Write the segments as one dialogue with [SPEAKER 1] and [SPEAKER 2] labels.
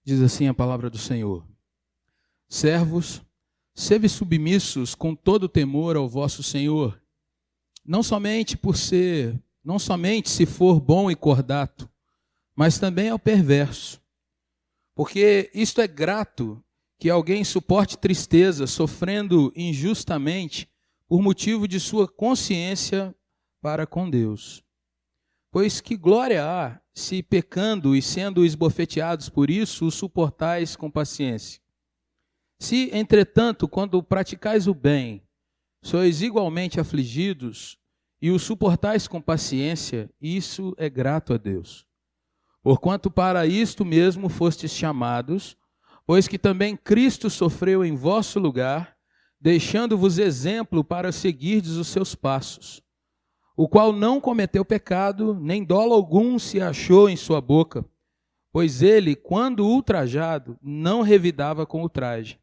[SPEAKER 1] Diz assim a palavra do Senhor: Servos, sede submissos com todo temor ao vosso Senhor, não somente se for bom e cordato, mas também ao perverso. Porque isto é grato que alguém suporte tristeza, sofrendo injustamente, por motivo de sua consciência para com Deus. Pois que glória há, se pecando e sendo esbofeteados por isso, o suportais com paciência. Se, entretanto, quando praticais o bem, sois igualmente afligidos e o suportais com paciência, isso é grato a Deus. Porquanto para isto mesmo fostes chamados, pois que também Cristo sofreu em vosso lugar, deixando-vos exemplo para seguirdes os seus passos, o qual não cometeu pecado, nem dolo algum se achou em sua boca, pois ele, quando ultrajado, não revidava com ultraje.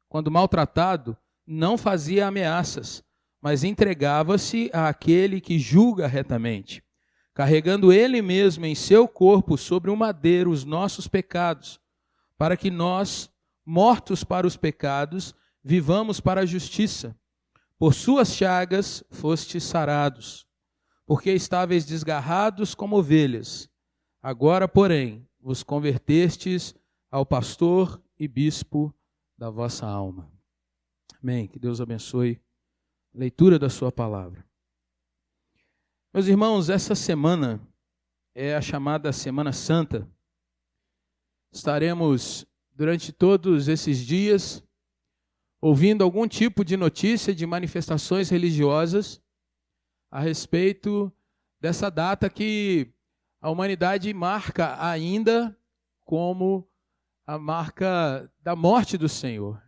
[SPEAKER 1] Quando maltratado, não fazia ameaças, mas entregava-se àquele que julga retamente, carregando ele mesmo em seu corpo sobre o madeiro os nossos pecados, para que nós, mortos para os pecados, vivamos para a justiça. Por suas chagas fostes sarados, porque estáveis desgarrados como ovelhas. Agora, porém, vos convertestes ao pastor e bispo da vossa alma. Amém. Que Deus abençoe a leitura da sua palavra. Meus irmãos, essa semana é a chamada Semana Santa. Estaremos, durante todos esses dias, ouvindo algum tipo de notícia de manifestações religiosas a respeito dessa data que a humanidade marca ainda como a marca da morte do Senhor.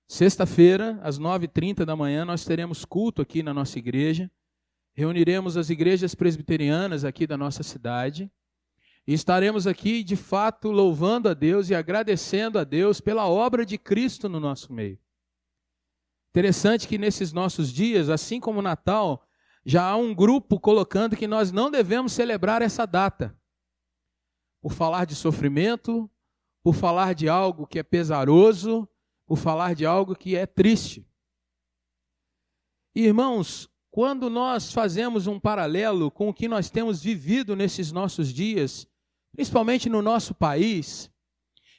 [SPEAKER 1] Sexta-feira, às 9h30 da manhã, nós teremos culto aqui na nossa igreja. Reuniremos as igrejas presbiterianas aqui da nossa cidade. E estaremos aqui, de fato, louvando a Deus e agradecendo a Deus pela obra de Cristo no nosso meio. Interessante que nesses nossos dias, assim como o Natal, já há um grupo colocando que nós não devemos celebrar essa data. Por falar de sofrimento, por falar de algo que é pesaroso, por falar de algo que é triste. Irmãos, quando nós fazemos um paralelo com o que nós temos vivido nesses nossos dias, principalmente no nosso país,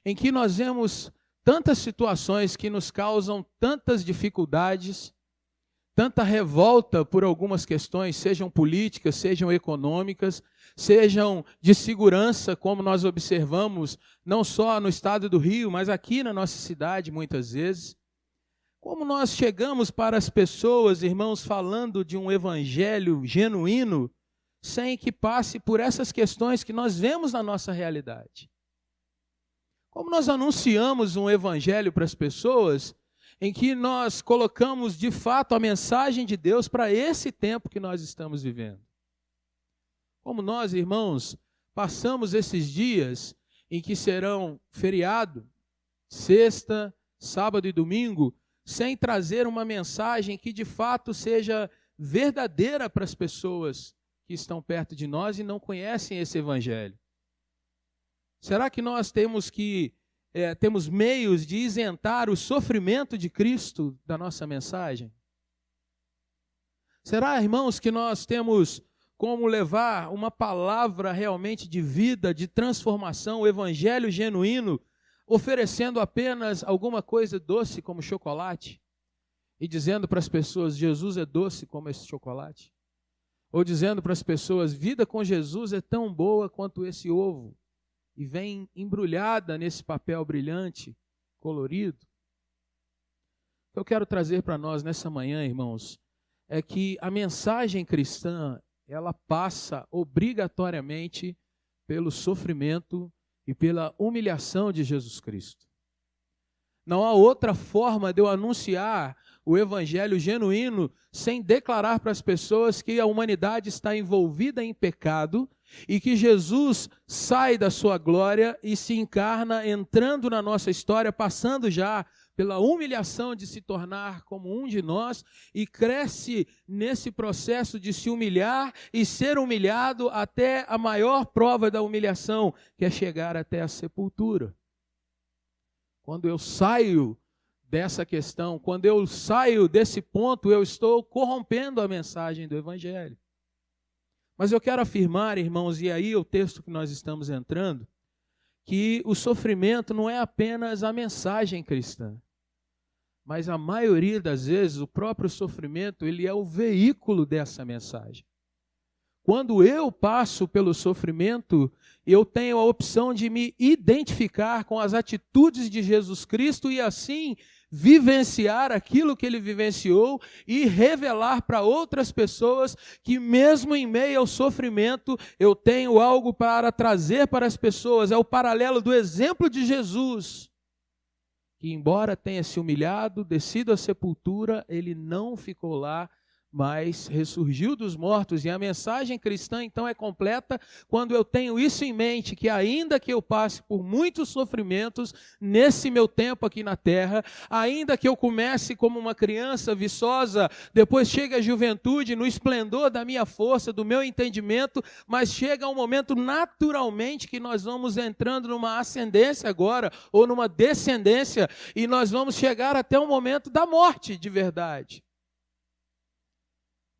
[SPEAKER 1] em que nós vemos tantas situações que nos causam tantas dificuldades, tanta revolta por algumas questões, sejam políticas, sejam econômicas, sejam de segurança, como nós observamos, não só no estado do Rio, mas aqui na nossa cidade, muitas vezes. Como nós chegamos para as pessoas, irmãos, falando de um evangelho genuíno, sem que passe por essas questões que nós vemos na nossa realidade. Como nós anunciamos um evangelho para as pessoas, em que nós colocamos de fato a mensagem de Deus para esse tempo que nós estamos vivendo. Como nós, irmãos, passamos esses dias em que serão feriado, sexta, sábado e domingo, sem trazer uma mensagem que de fato seja verdadeira para as pessoas que estão perto de nós e não conhecem esse evangelho. Será que nós temos meios de isentar o sofrimento de Cristo da nossa mensagem? Será, irmãos, que nós temos como levar uma palavra realmente de vida, de transformação, o evangelho genuíno, oferecendo apenas alguma coisa doce como chocolate e dizendo para as pessoas, Jesus é doce como esse chocolate? Ou dizendo para as pessoas, vida com Jesus é tão boa quanto esse ovo e vem embrulhada nesse papel brilhante, colorido? O que eu quero trazer para nós nessa manhã, irmãos, é que a mensagem cristã, ela passa obrigatoriamente pelo sofrimento e pela humilhação de Jesus Cristo. Não há outra forma de eu anunciar o evangelho genuíno sem declarar para as pessoas que a humanidade está envolvida em pecado e que Jesus sai da sua glória e se encarna entrando na nossa história, passando já pela humilhação de se tornar como um de nós e cresce nesse processo de se humilhar e ser humilhado até a maior prova da humilhação, que é chegar até a sepultura. Quando eu saio dessa questão, quando eu saio desse ponto, eu estou corrompendo a mensagem do Evangelho. Mas eu quero afirmar, irmãos, e aí o texto que nós estamos entrando, que o sofrimento não é apenas a mensagem cristã, mas a maioria das vezes o próprio sofrimento, ele é o veículo dessa mensagem. Quando eu passo pelo sofrimento, eu tenho a opção de me identificar com as atitudes de Jesus Cristo e assim vivenciar aquilo que ele vivenciou e revelar para outras pessoas que mesmo em meio ao sofrimento eu tenho algo para trazer para as pessoas. É o paralelo do exemplo de Jesus, que embora tenha se humilhado, descido à sepultura, ele não ficou lá, mas ressurgiu dos mortos. E a mensagem cristã então é completa quando eu tenho isso em mente, que ainda que eu passe por muitos sofrimentos nesse meu tempo aqui na terra, ainda que eu comece como uma criança viçosa, depois chega a juventude no esplendor da minha força, do meu entendimento, mas chega um momento naturalmente que nós vamos entrando numa ascendência agora, ou numa descendência, e nós vamos chegar até o momento da morte de verdade.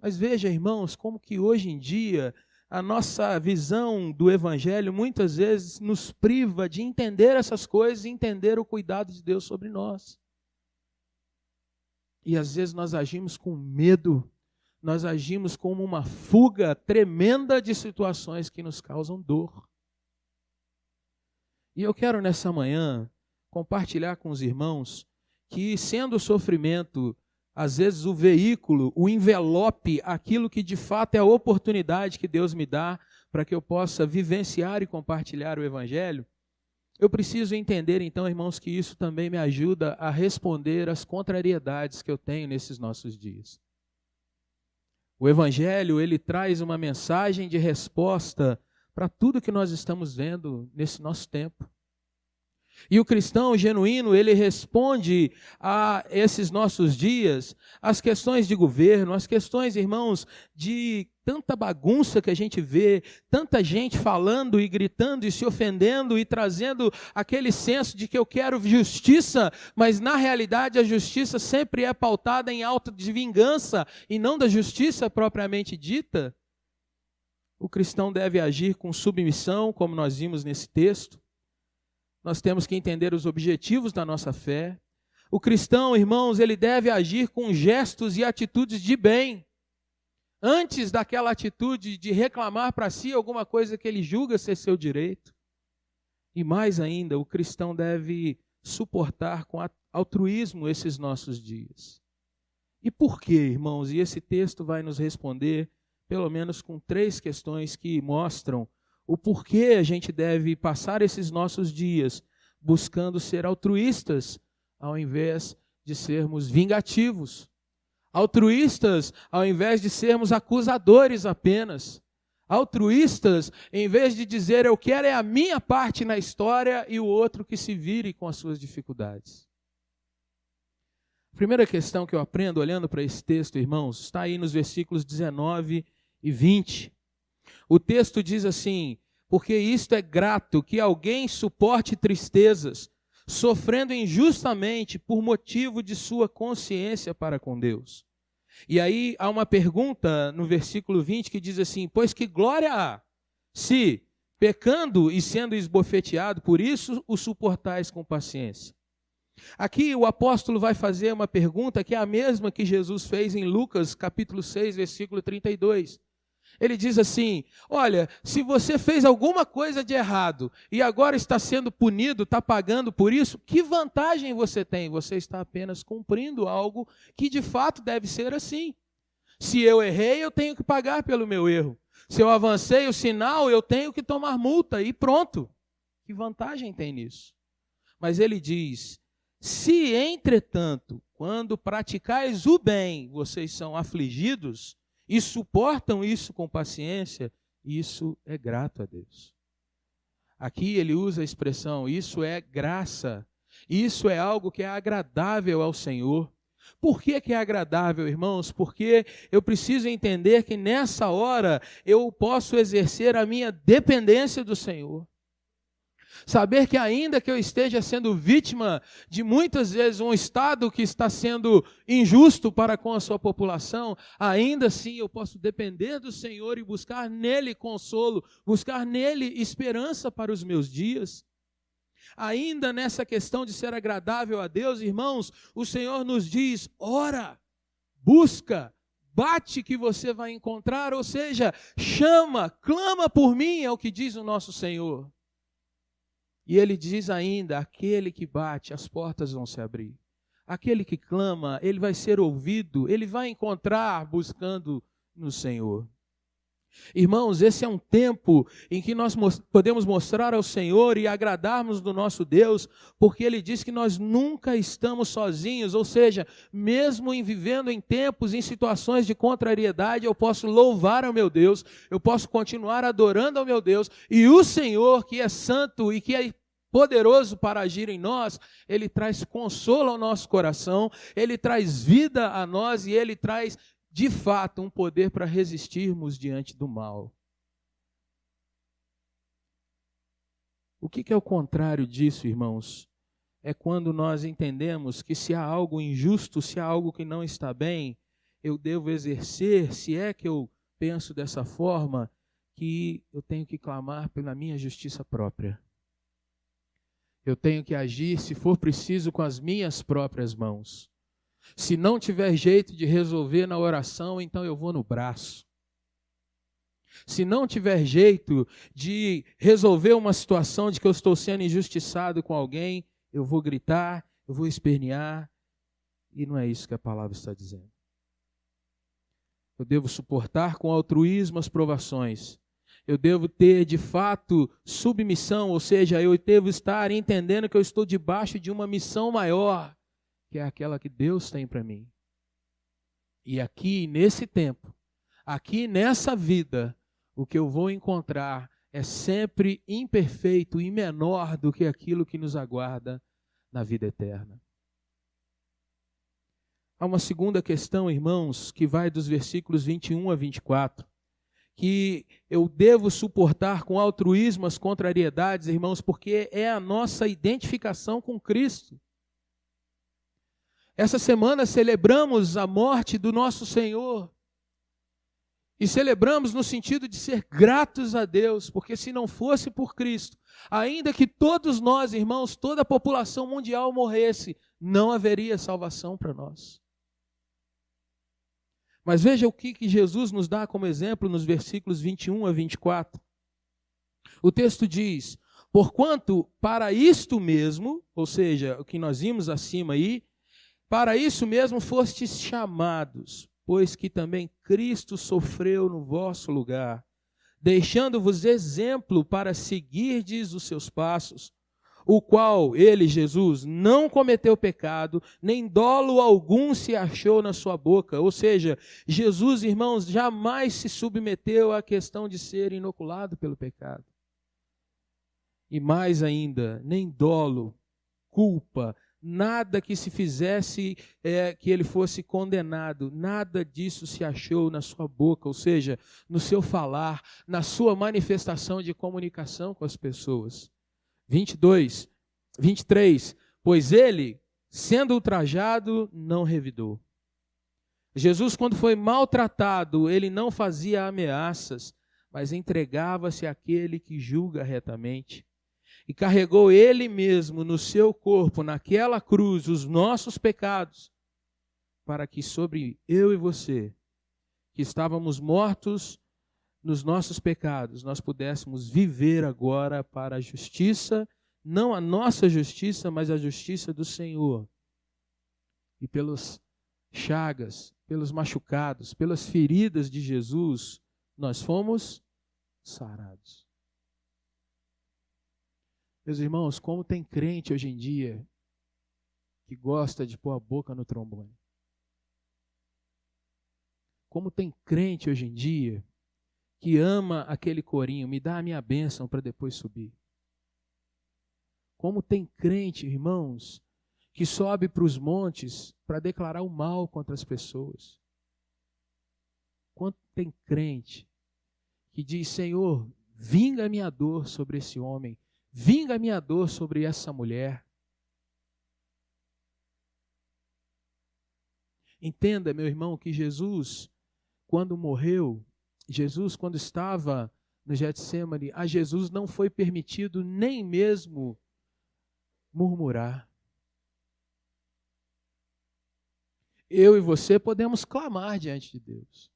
[SPEAKER 1] Mas veja, irmãos, como que hoje em dia a nossa visão do Evangelho muitas vezes nos priva de entender essas coisas e entender o cuidado de Deus sobre nós. E às vezes nós agimos com medo, nós agimos como uma fuga tremenda de situações que nos causam dor. E eu quero nessa manhã compartilhar com os irmãos que, sendo o sofrimento às vezes o veículo, o envelope, aquilo que de fato é a oportunidade que Deus me dá para que eu possa vivenciar e compartilhar o Evangelho, eu preciso entender então, irmãos, que isso também me ajuda a responder às contrariedades que eu tenho nesses nossos dias. O Evangelho, ele traz uma mensagem de resposta para tudo que nós estamos vendo nesse nosso tempo. E o cristão genuíno, ele responde a esses nossos dias, as questões de governo, as questões, irmãos, de tanta bagunça que a gente vê, tanta gente falando e gritando e se ofendendo e trazendo aquele senso de que eu quero justiça, mas na realidade a justiça sempre é pautada em auto de vingança e não da justiça propriamente dita. O cristão deve agir com submissão, como nós vimos nesse texto. Nós temos que entender os objetivos da nossa fé. O cristão, irmãos, ele deve agir com gestos e atitudes de bem, antes daquela atitude de reclamar para si alguma coisa que ele julga ser seu direito. E mais ainda, o cristão deve suportar com altruísmo esses nossos dias. E por quê, irmãos? E esse texto vai nos responder, pelo menos com 3 questões que mostram o porquê a gente deve passar esses nossos dias buscando ser altruístas ao invés de sermos vingativos. Altruístas ao invés de sermos acusadores apenas. Altruístas em vez de dizer eu quero é a minha parte na história e o outro que se vire com as suas dificuldades. A primeira questão que eu aprendo olhando para esse texto, irmãos, está aí nos versículos 19 e 20. O texto diz assim: porque isto é grato que alguém suporte tristezas, sofrendo injustamente por motivo de sua consciência para com Deus. E aí há uma pergunta no versículo 20 que diz assim: pois que glória há, se, pecando e sendo esbofeteado, por isso o suportais com paciência. Aqui o apóstolo vai fazer uma pergunta que é a mesma que Jesus fez em Lucas capítulo 6, versículo 32. Ele diz assim: olha, se você fez alguma coisa de errado e agora está sendo punido, está pagando por isso, que vantagem você tem? Você está apenas cumprindo algo que de fato deve ser assim. Se eu errei, eu tenho que pagar pelo meu erro. Se eu avancei o sinal, eu tenho que tomar multa e pronto. Que vantagem tem nisso? Mas ele diz: se entretanto, quando praticais o bem, vocês são afligidos, e suportam isso com paciência, isso é grato a Deus. Aqui ele usa a expressão, isso é graça, isso é algo que é agradável ao Senhor. Por que é agradável, irmãos? Porque eu preciso entender que nessa hora eu posso exercer a minha dependência do Senhor. Saber que ainda que eu esteja sendo vítima de muitas vezes um Estado que está sendo injusto para com a sua população, ainda assim eu posso depender do Senhor e buscar nele consolo, buscar nele esperança para os meus dias. Ainda nessa questão de ser agradável a Deus, irmãos, o Senhor nos diz, ora, busca, bate que você vai encontrar, ou seja, chama, clama por mim, é o que diz o nosso Senhor. E ele diz ainda, aquele que bate, as portas vão se abrir. Aquele que clama, ele vai ser ouvido, ele vai encontrar buscando no Senhor. Irmãos, esse é um tempo em que nós podemos mostrar ao Senhor e agradarmos do nosso Deus, porque Ele diz que nós nunca estamos sozinhos, ou seja, mesmo vivendo em tempos, em situações de contrariedade, eu posso louvar ao meu Deus, eu posso continuar adorando ao meu Deus, e o Senhor, que é santo e que é poderoso para agir em nós, Ele traz consolo ao nosso coração, Ele traz vida a nós e Ele traz de fato, um poder para resistirmos diante do mal. O que é o contrário disso, irmãos? É quando nós entendemos que se há algo injusto, se há algo que não está bem, eu devo exercer, se é que eu penso dessa forma, que eu tenho que clamar pela minha justiça própria. Eu tenho que agir, se for preciso, com as minhas próprias mãos. Se não tiver jeito de resolver na oração, então eu vou no braço. Se não tiver jeito de resolver uma situação de que eu estou sendo injustiçado com alguém, eu vou gritar, eu vou espernear. E não é isso que a palavra está dizendo. Eu devo suportar com altruísmo as provações. Eu devo ter, de fato, submissão, ou seja, eu devo estar entendendo que eu estou debaixo de uma missão maior, que é aquela que Deus tem para mim. E aqui, nesse tempo, aqui nessa vida, o que eu vou encontrar é sempre imperfeito e menor do que aquilo que nos aguarda na vida eterna. Há uma segunda questão, irmãos, que vai dos versículos 21 a 24, que eu devo suportar com altruísmo as contrariedades, irmãos, porque é a nossa identificação com Cristo. Essa semana celebramos a morte do nosso Senhor. E celebramos no sentido de ser gratos a Deus, porque se não fosse por Cristo, ainda que todos nós, irmãos, toda a população mundial morresse, não haveria salvação para nós. Mas veja o que Jesus nos dá como exemplo nos versículos 21 a 24. O texto diz, porquanto para isto mesmo, ou seja, o que nós vimos acima aí, para isso mesmo fostes chamados, pois que também Cristo sofreu no vosso lugar, deixando-vos exemplo para seguirdes os seus passos, o qual ele, Jesus, não cometeu pecado, nem dolo algum se achou na sua boca. Ou seja, Jesus, irmãos, jamais se submeteu à questão de ser inoculado pelo pecado. E mais ainda, nem dolo, culpa, nada que se fizesse que ele fosse condenado, nada disso se achou na sua boca, ou seja, no seu falar, na sua manifestação de comunicação com as pessoas. 23, pois ele, sendo ultrajado, não revidou. Jesus, quando foi maltratado, ele não fazia ameaças, mas entregava-se àquele que julga retamente. E carregou ele mesmo no seu corpo, naquela cruz, os nossos pecados, para que sobre eu e você, que estávamos mortos nos nossos pecados, nós pudéssemos viver agora para a justiça, não a nossa justiça, mas a justiça do Senhor. E pelas chagas, pelos machucados, pelas feridas de Jesus, nós fomos sarados. Meus irmãos, como tem crente hoje em dia que gosta de pôr a boca no trombone? Como tem crente hoje em dia que ama aquele corinho, me dá a minha bênção para depois subir. Como tem crente, irmãos, que sobe para os montes para declarar o mal contra as pessoas. Quanto tem crente que diz, Senhor, vinga a minha dor sobre esse homem, vinga a minha dor sobre essa mulher. Entenda, meu irmão, que Jesus, quando morreu, Jesus, quando estava no Getsêmani, a Jesus não foi permitido nem mesmo murmurar. Eu e você podemos clamar diante de Deus.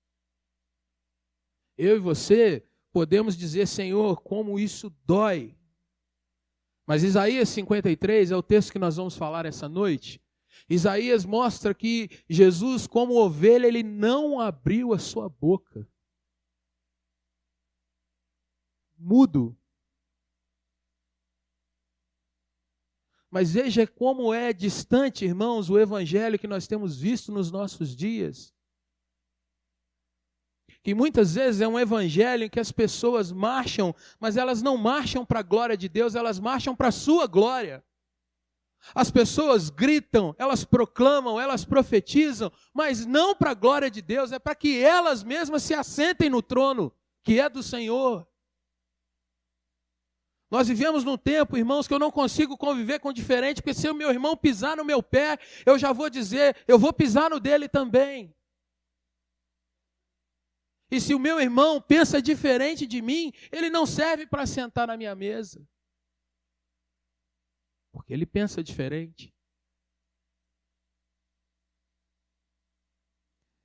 [SPEAKER 1] Eu e você podemos dizer, Senhor, como isso dói. Mas Isaías 53 é o texto que nós vamos falar essa noite. Isaías mostra que Jesus, como ovelha, ele não abriu a sua boca. Mudo. Mas veja como é distante, irmãos, o evangelho que nós temos visto nos nossos dias. Que muitas vezes é um evangelho em que as pessoas marcham, mas elas não marcham para a glória de Deus, elas marcham para a sua glória. As pessoas gritam, elas proclamam, elas profetizam, mas não para a glória de Deus, é para que elas mesmas se assentem no trono, que é do Senhor. Nós vivemos num tempo, irmãos, que eu não consigo conviver com o diferente, porque se o meu irmão pisar no meu pé, eu já vou dizer, eu vou pisar no dele também. E se o meu irmão pensa diferente de mim, ele não serve para sentar na minha mesa. Porque ele pensa diferente.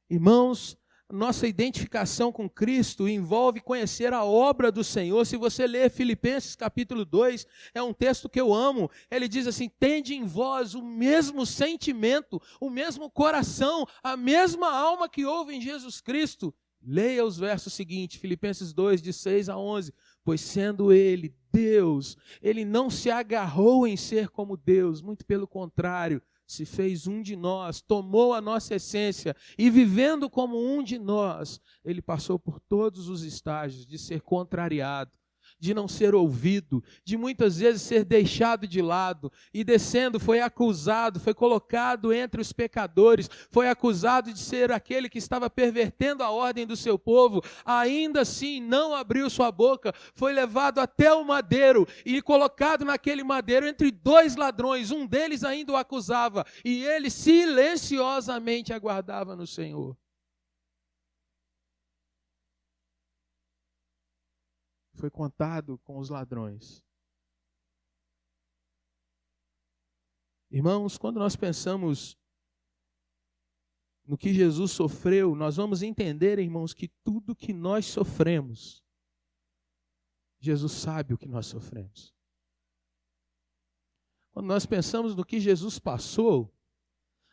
[SPEAKER 1] Irmãos, nossa identificação com Cristo envolve conhecer a obra do Senhor. Se você ler Filipenses capítulo 2, é um texto que eu amo. Ele diz assim, tende em vós o mesmo sentimento, o mesmo coração, a mesma alma que houve em Jesus Cristo. Leia os versos seguintes, Filipenses 2, de 6 a 11. Pois sendo ele Deus, ele não se agarrou em ser como Deus, muito pelo contrário, se fez um de nós, tomou a nossa essência e vivendo como um de nós, ele passou por todos os estágios de ser contrariado, de não ser ouvido, de muitas vezes ser deixado de lado, e descendo foi acusado, foi colocado entre os pecadores, foi acusado de ser aquele que estava pervertendo a ordem do seu povo, ainda assim não abriu sua boca, foi levado até o madeiro e colocado naquele madeiro entre dois ladrões, um deles ainda o acusava, e ele silenciosamente aguardava no Senhor. Foi contado com os ladrões. Irmãos, quando nós pensamos no que Jesus sofreu, nós vamos entender, irmãos, que tudo que nós sofremos, Jesus sabe o que nós sofremos. Quando nós pensamos no que Jesus passou,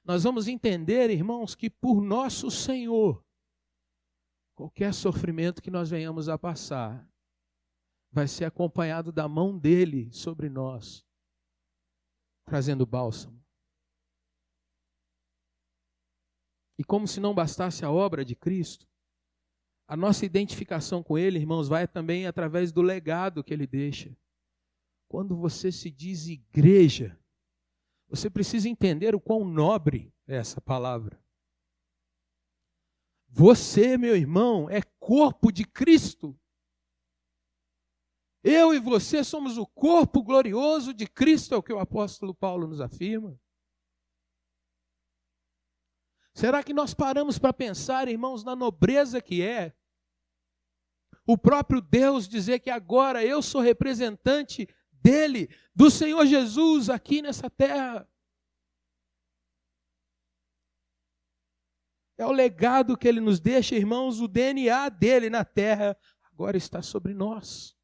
[SPEAKER 1] nós vamos entender, irmãos, que por nosso Senhor, qualquer sofrimento que nós venhamos a passar, vai ser acompanhado da mão dele sobre nós, trazendo bálsamo. E como se não bastasse a obra de Cristo, a nossa identificação com ele, irmãos, vai também através do legado que ele deixa. Quando você se diz igreja, você precisa entender o quão nobre é essa palavra. Você, meu irmão, é corpo de Cristo. Eu e você somos o corpo glorioso de Cristo, é o que o apóstolo Paulo nos afirma. Será que nós paramos para pensar, irmãos, na nobreza que é o próprio Deus dizer que agora eu sou representante dele, do Senhor Jesus aqui nessa terra? É o legado que ele nos deixa, irmãos, o DNA dele na terra agora está sobre nós.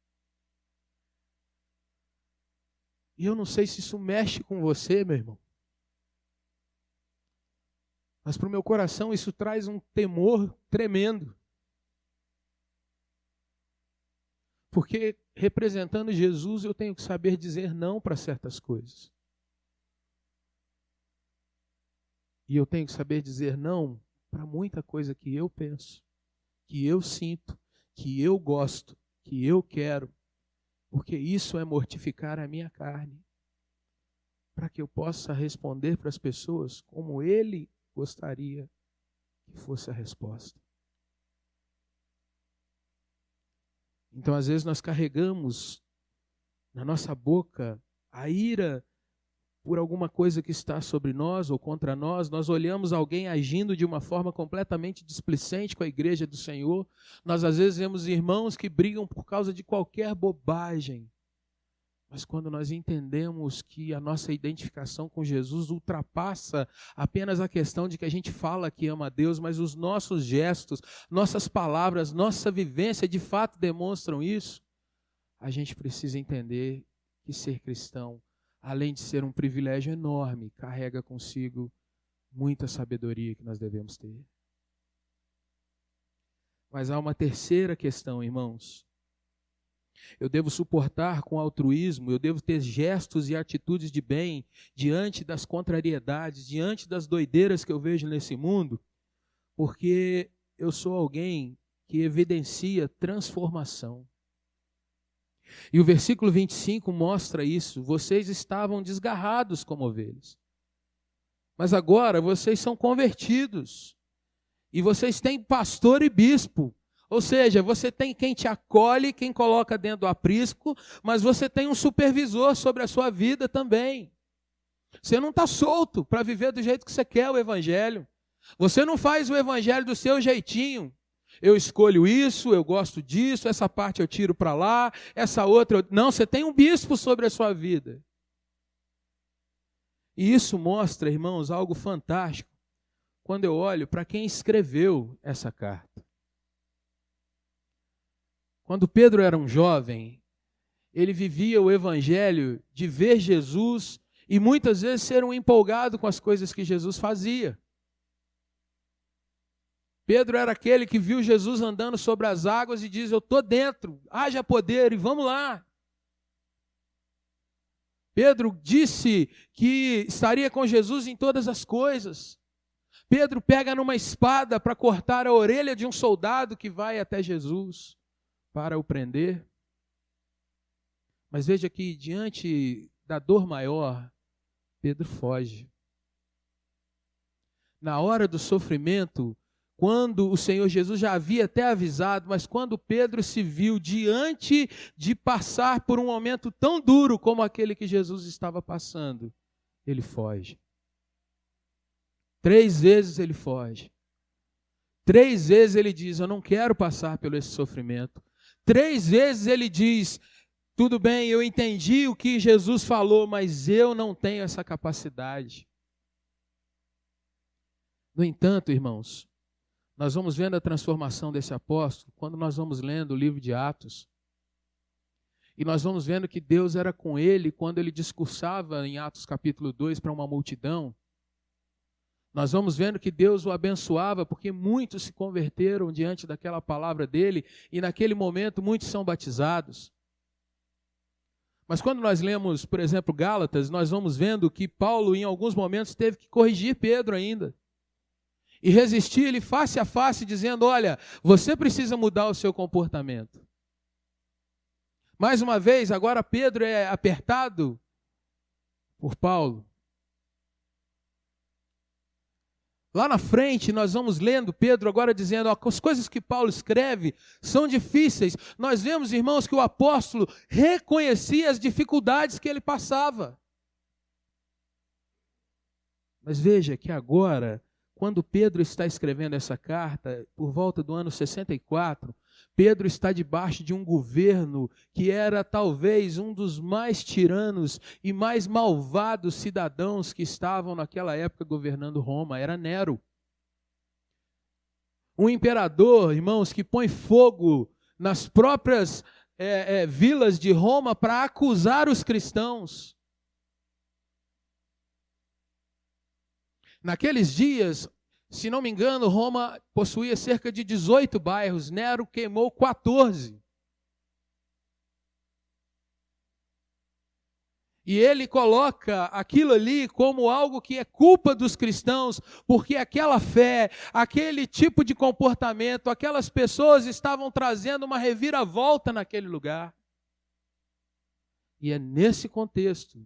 [SPEAKER 1] E eu não sei se isso mexe com você, meu irmão. Mas para o meu coração isso traz um temor tremendo. Porque representando Jesus eu tenho que saber dizer não para certas coisas. E eu tenho que saber dizer não para muita coisa que eu penso, que eu sinto, que eu gosto, que eu quero, porque isso é mortificar a minha carne, para que eu possa responder para as pessoas como Ele gostaria que fosse a resposta. Então, às vezes, nós carregamos na nossa boca a ira por alguma coisa que está sobre nós ou contra nós. Nós olhamos alguém agindo de uma forma completamente displicente com a igreja do Senhor. Nós, às vezes, vemos irmãos que brigam por causa de qualquer bobagem. Mas quando nós entendemos que a nossa identificação com Jesus ultrapassa apenas a questão de que a gente fala que ama a Deus, mas os nossos gestos, nossas palavras, nossa vivência de fato demonstram isso, a gente precisa entender que ser cristão, além de ser um privilégio enorme, carrega consigo muita sabedoria que nós devemos ter. Mas há uma terceira questão, irmãos. Eu devo suportar com altruísmo, eu devo ter gestos e atitudes de bem diante das contrariedades, diante das doideiras que eu vejo nesse mundo, porque eu sou alguém que evidencia transformação. E o versículo 25 mostra isso. Vocês estavam desgarrados como ovelhas, mas agora vocês são convertidos, e vocês têm pastor e bispo. Ou seja, você tem quem te acolhe, quem coloca dentro do aprisco, mas você tem um supervisor sobre a sua vida também. Você não está solto para viver do jeito que você quer o evangelho. Você não faz o evangelho do seu jeitinho. Eu escolho isso, eu gosto disso, essa parte eu tiro para lá, essa outra... Não, você tem um bispo sobre a sua vida. E isso mostra, irmãos, algo fantástico quando eu olho para quem escreveu essa carta. Quando Pedro era um jovem, ele vivia o evangelho de ver Jesus e muitas vezes ser um empolgado com as coisas que Jesus fazia. Pedro era aquele que viu Jesus andando sobre as águas e diz: eu estou dentro, haja poder e vamos lá. Pedro disse que estaria com Jesus em todas as coisas. Pedro pega numa espada para cortar a orelha de um soldado que vai até Jesus para o prender. Mas veja que diante da dor maior, Pedro foge. Na hora do sofrimento, quando o Senhor Jesus já havia até avisado, mas quando Pedro se viu diante de passar por um momento tão duro como aquele que Jesus estava passando, ele foge. 3 vezes ele foge. 3 vezes ele diz: eu não quero passar pelo esse sofrimento. 3 vezes ele diz: tudo bem, eu entendi o que Jesus falou, mas eu não tenho essa capacidade. No entanto, irmãos, nós vamos vendo a transformação desse apóstolo quando nós vamos lendo o livro de Atos. E nós vamos vendo que Deus era com ele quando ele discursava em Atos capítulo 2 para uma multidão. Nós vamos vendo que Deus o abençoava porque muitos se converteram diante daquela palavra dele e naquele momento muitos são batizados. Mas quando nós lemos, por exemplo, Gálatas, nós vamos vendo que Paulo em alguns momentos teve que corrigir Pedro ainda. E resistir ele face a face dizendo: olha, você precisa mudar o seu comportamento. Mais uma vez, agora Pedro é apertado por Paulo. Lá na frente, nós vamos lendo Pedro agora dizendo: ó, as coisas que Paulo escreve são difíceis. Nós vemos, irmãos, que o apóstolo reconhecia as dificuldades que ele passava. Mas veja que agora, quando Pedro está escrevendo essa carta, por volta do ano 64, Pedro está debaixo de um governo que era talvez um dos mais tiranos e mais malvados cidadãos que estavam naquela época governando Roma, era Nero. Um imperador, irmãos, que põe fogo nas próprias vilas de Roma para acusar os cristãos. Naqueles dias, se não me engano, Roma possuía cerca de 18 bairros. Nero queimou 14. E ele coloca aquilo ali como algo que é culpa dos cristãos, porque aquela fé, aquele tipo de comportamento, aquelas pessoas estavam trazendo uma reviravolta naquele lugar. E é nesse contexto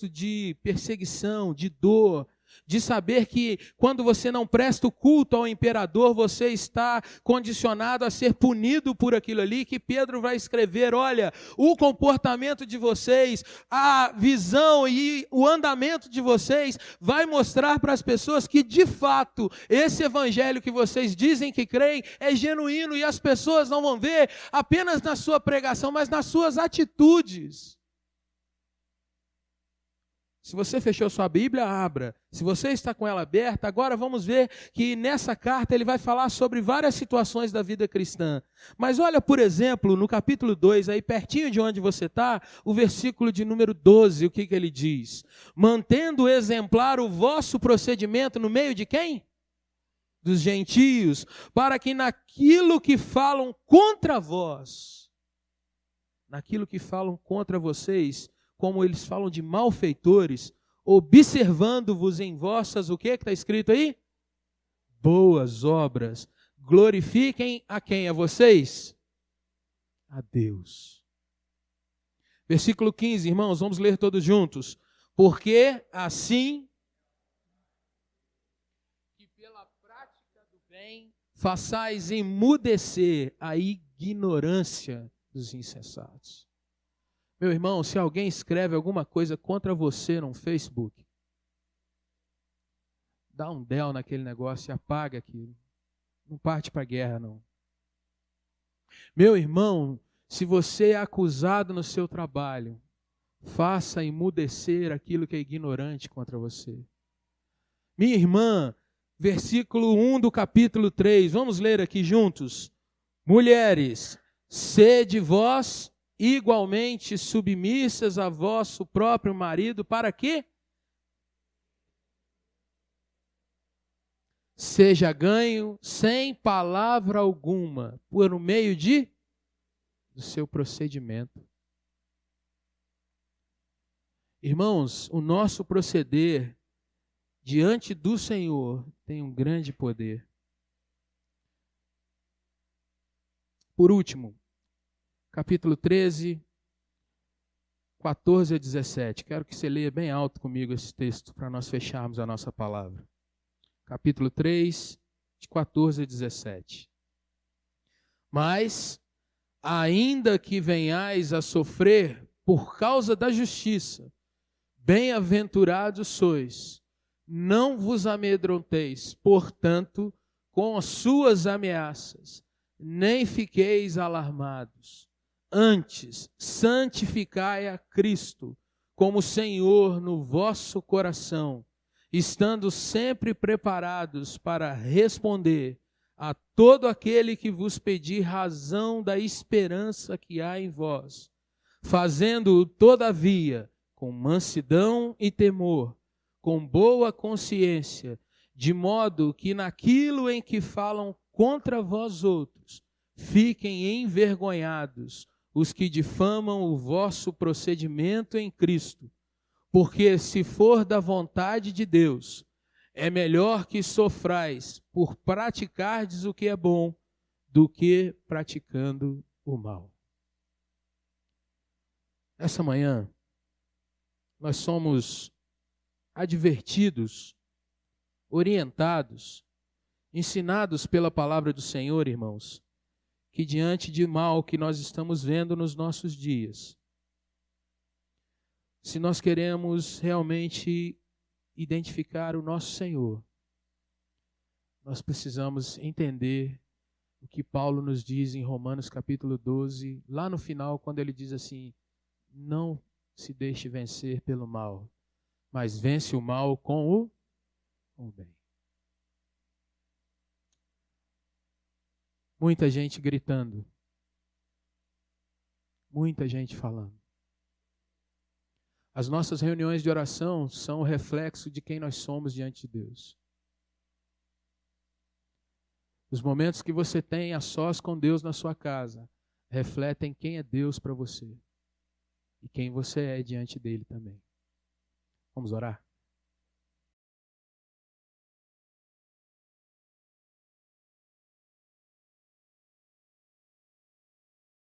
[SPEAKER 1] de perseguição, de dor, de saber que quando você não presta o culto ao imperador, você está condicionado a ser punido por aquilo ali, que Pedro vai escrever, olha, o comportamento de vocês, a visão e o andamento de vocês vai mostrar para as pessoas que de fato esse evangelho que vocês dizem que creem é genuíno, e as pessoas não vão ver apenas na sua pregação, mas nas suas atitudes. Se você fechou sua Bíblia, abra. Se você está com ela aberta, agora vamos ver que nessa carta ele vai falar sobre várias situações da vida cristã. Mas olha, por exemplo, no capítulo 2, aí pertinho de onde você está, o versículo de número 12, o que ele diz? Mantendo exemplar o vosso procedimento no meio de quem? Dos gentios, para que naquilo que falam contra vós, naquilo que falam contra vocês, como eles falam de malfeitores, observando-vos em vossas, o que está escrito aí? Boas obras. Glorifiquem a quem? A vocês? A Deus. Versículo 15, irmãos, vamos ler todos juntos. Porque assim que pela prática do bem façais emudecer a ignorância dos insensatos. Meu irmão, se alguém escreve alguma coisa contra você no Facebook, dá um del naquele negócio e apaga aquilo. Não parte para a guerra, não. Meu irmão, se você é acusado no seu trabalho, faça emudecer aquilo que é ignorante contra você. Minha irmã, versículo 1 do capítulo 3, vamos ler aqui juntos. Mulheres, sede vós igualmente submissas a vosso próprio marido, para quê? Seja ganho sem palavra alguma, por meio do seu procedimento. Irmãos, o nosso proceder diante do Senhor tem um grande poder. Por último, capítulo 13, 14 a 17. Quero que você leia bem alto comigo esse texto para nós fecharmos a nossa palavra. Capítulo 3, de 14 a 17. Mas, ainda que venhais a sofrer por causa da justiça, bem-aventurados sois, não vos amedronteis, portanto, com as suas ameaças, nem fiqueis alarmados. Antes, santificai a Cristo como Senhor no vosso coração, estando sempre preparados para responder a todo aquele que vos pedir razão da esperança que há em vós, fazendo-o, todavia, com mansidão e temor, com boa consciência, de modo que naquilo em que falam contra vós outros, fiquem envergonhados os que difamam o vosso procedimento em Cristo. Porque se for da vontade de Deus, é melhor que sofrais por praticardes o que é bom, do que praticando o mal. Essa manhã, nós somos advertidos, orientados, ensinados pela palavra do Senhor, irmãos, que diante de mal que nós estamos vendo nos nossos dias, se nós queremos realmente identificar o nosso Senhor, nós precisamos entender o que Paulo nos diz em Romanos capítulo 12, lá no final, quando ele diz assim: não se deixe vencer pelo mal, mas vence o mal com o bem. Muita gente gritando, muita gente falando. As nossas reuniões de oração são o reflexo de quem nós somos diante de Deus. Os momentos que você tem a sós com Deus na sua casa refletem quem é Deus para você. e quem você é diante dele também. Vamos orar?